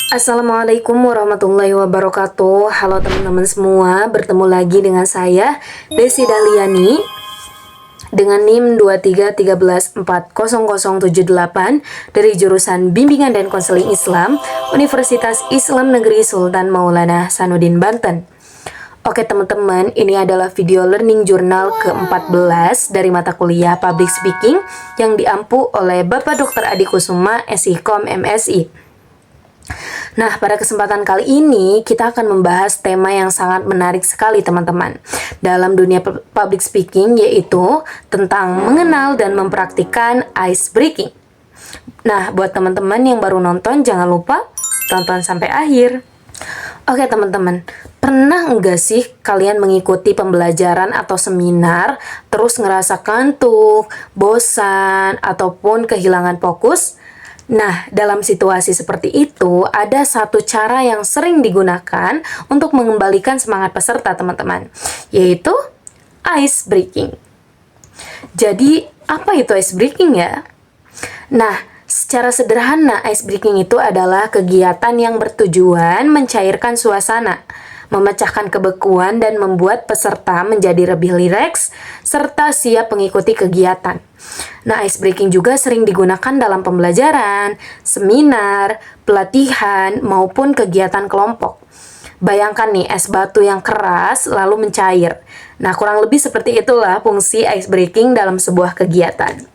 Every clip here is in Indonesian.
Assalamualaikum warahmatullahi wabarakatuh. Halo teman-teman semua, bertemu lagi dengan saya Desi Dahliani dengan NIM 2313400078 dari jurusan Bimbingan dan Konseling Islam Universitas Islam Negeri Sultan Maulana Hasanuddin Banten. Oke teman-teman, ini adalah video learning journal ke-14 dari mata kuliah Public Speaking yang diampu oleh Bapak Dr. Adi Kusuma, SIKOM MSI. Nah, pada kesempatan kali ini kita akan membahas tema yang sangat menarik sekali teman-teman dalam dunia public speaking, yaitu tentang mengenal dan mempraktikkan ice breaking. Nah, buat teman-teman yang baru nonton, jangan lupa tonton sampai akhir. Oke teman-teman, pernah enggak sih kalian mengikuti pembelajaran atau seminar terus ngerasa kantuk, bosan, ataupun kehilangan fokus? Nah, dalam situasi seperti itu, ada satu cara yang sering digunakan untuk mengembalikan semangat peserta, teman-teman, yaitu ice breaking. Jadi, apa itu ice breaking ya? Nah, secara sederhana, ice breaking itu adalah kegiatan yang bertujuan mencairkan suasana, memecahkan kebekuan dan membuat peserta menjadi lebih rileks serta siap mengikuti kegiatan. Nah, ice breaking juga sering digunakan dalam pembelajaran, seminar, pelatihan, maupun kegiatan kelompok. Bayangkan nih, es batu yang keras lalu mencair. Nah, kurang lebih seperti itulah fungsi ice breaking dalam sebuah kegiatan.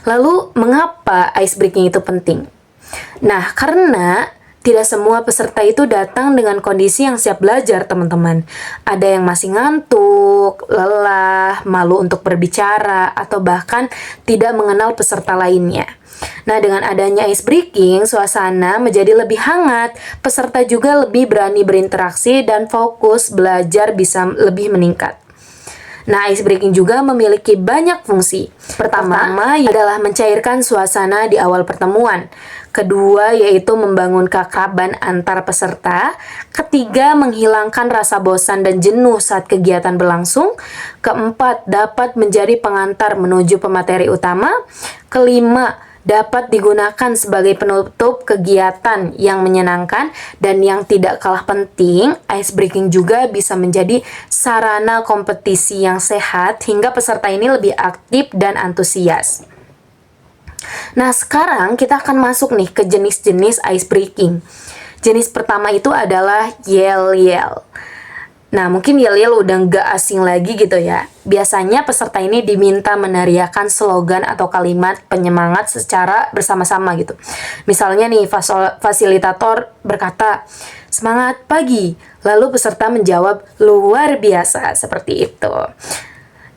Lalu, mengapa ice breaking itu penting? Nah, karena tidak semua peserta itu datang dengan kondisi yang siap belajar, teman-teman. Ada yang masih ngantuk, lelah, malu untuk berbicara, atau bahkan tidak mengenal peserta lainnya. Nah, dengan adanya ice breaking, suasana menjadi lebih hangat, peserta juga lebih berani berinteraksi, dan fokus belajar bisa lebih meningkat. Nah, ice breaking juga memiliki banyak fungsi. Pertama adalah mencairkan suasana di awal pertemuan. Kedua, yaitu membangun keakraban antar peserta. Ketiga, menghilangkan rasa bosan dan jenuh saat kegiatan berlangsung. Keempat, dapat menjadi pengantar menuju pemateri utama. Kelima, dapat digunakan sebagai penutup kegiatan yang menyenangkan. Dan yang tidak kalah penting, ice breaking juga bisa menjadi sarana kompetisi yang sehat hingga peserta ini lebih aktif dan antusias. Nah, sekarang kita akan masuk nih ke jenis-jenis ice breaking. Jenis pertama itu adalah yell-yell. Nah, mungkin yell-yell udah nggak asing lagi gitu ya. Biasanya peserta ini diminta meneriakan slogan atau kalimat penyemangat secara bersama-sama gitu. Misalnya nih, fasilitator berkata, "Semangat pagi." Lalu peserta menjawab, "Luar biasa," seperti itu.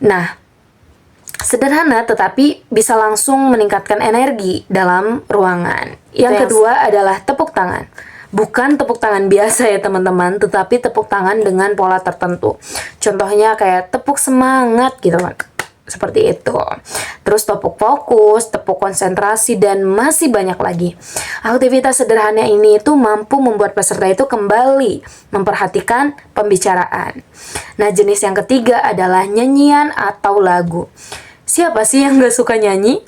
Nah, sederhana tetapi bisa langsung meningkatkan energi dalam ruangan. Yang kedua adalah tepuk tangan. Bukan tepuk tangan biasa ya teman-teman, tetapi tepuk tangan dengan pola tertentu. Contohnya kayak tepuk semangat gitu kan. Seperti itu. Terus tepuk fokus, tepuk konsentrasi, dan masih banyak lagi. Aktivitas sederhana ini itu mampu membuat peserta itu kembali memperhatikan pembicaraan. Nah, jenis yang ketiga adalah nyanyian atau lagu. Siapa sih yang gak suka nyanyi?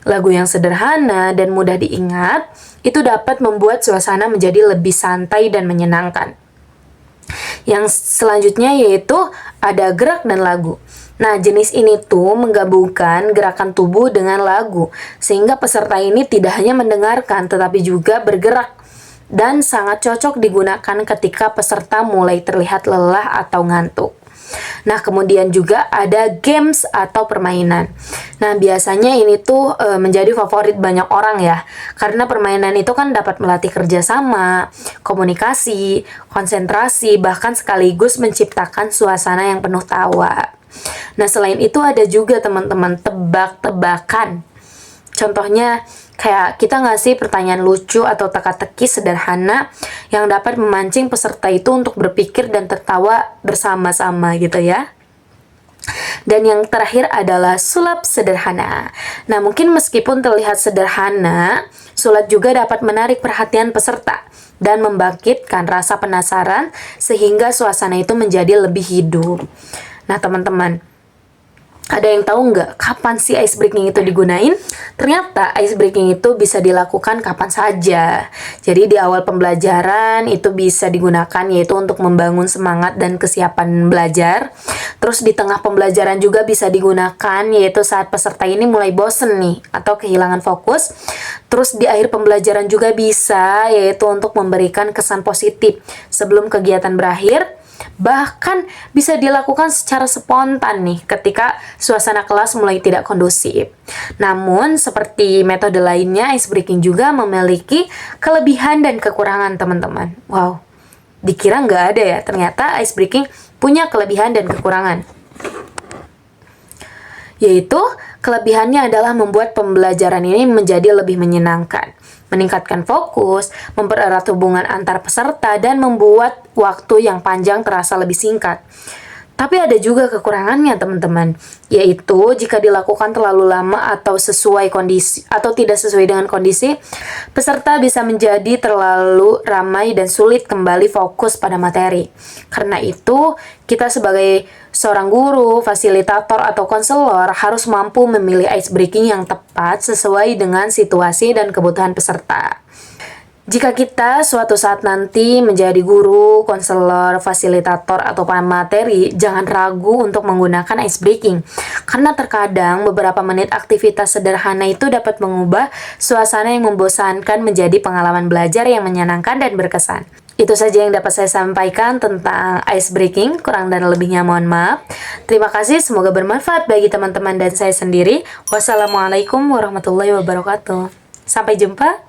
Lagu yang sederhana dan mudah diingat, itu dapat membuat suasana menjadi lebih santai dan menyenangkan. Yang selanjutnya yaitu ada gerak dan lagu. Nah, jenis ini tuh menggabungkan gerakan tubuh dengan lagu, sehingga peserta ini tidak hanya mendengarkan, tetapi juga bergerak. Dan sangat cocok digunakan ketika peserta mulai terlihat lelah atau ngantuk. Nah, kemudian juga ada games atau permainan. Nah, biasanya ini tuh menjadi favorit banyak orang ya. Karena permainan itu kan dapat melatih kerjasama, komunikasi, konsentrasi, bahkan sekaligus menciptakan suasana yang penuh tawa. Nah, selain itu ada juga teman-teman tebak-tebakan. Contohnya kayak kita ngasih pertanyaan lucu atau teka-teki sederhana yang dapat memancing peserta itu untuk berpikir dan tertawa bersama-sama gitu ya. Dan yang terakhir adalah sulap sederhana. Nah, mungkin meskipun terlihat sederhana, sulap juga dapat menarik perhatian peserta dan membangkitkan rasa penasaran sehingga suasana itu menjadi lebih hidup. Nah, teman-teman, Ada yang tahu nggak kapan sih ice breaking itu digunain? Ternyata ice breaking itu bisa dilakukan kapan saja. Jadi di awal pembelajaran itu bisa digunakan yaitu untuk membangun semangat dan kesiapan belajar. Terus di tengah pembelajaran juga bisa digunakan yaitu saat peserta ini mulai bosen nih atau kehilangan fokus. Terus di akhir pembelajaran juga bisa yaitu untuk memberikan kesan positif sebelum kegiatan berakhir. Bahkan bisa dilakukan secara spontan nih ketika suasana kelas mulai tidak kondusif. Namun seperti metode lainnya, ice breaking juga memiliki kelebihan dan kekurangan teman-teman. Wow, dikira nggak ada ya, ternyata ice breaking punya kelebihan dan kekurangan. Yaitu kelebihannya adalah membuat pembelajaran ini menjadi lebih menyenangkan, meningkatkan fokus, mempererat hubungan antar peserta, dan membuat waktu yang panjang terasa lebih singkat. Tapi ada juga kekurangannya teman-teman, yaitu jika dilakukan terlalu lama atau sesuai kondisi atau tidak sesuai dengan kondisi, peserta bisa menjadi terlalu ramai dan sulit kembali fokus pada materi. Karena itu, kita sebagai seorang guru, fasilitator, atau konselor harus mampu memilih ice breaking yang tepat sesuai dengan situasi dan kebutuhan peserta. Jika kita suatu saat nanti menjadi guru, konselor, fasilitator, atau pemateri, jangan ragu untuk menggunakan ice breaking. Karena terkadang beberapa menit aktivitas sederhana itu dapat mengubah suasana yang membosankan menjadi pengalaman belajar yang menyenangkan dan berkesan. Itu saja yang dapat saya sampaikan tentang ice breaking, kurang dan lebihnya mohon maaf. Terima kasih, semoga bermanfaat bagi teman-teman dan saya sendiri. Wassalamualaikum warahmatullahi wabarakatuh. Sampai jumpa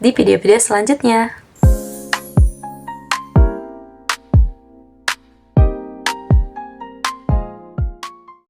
di video-video selanjutnya.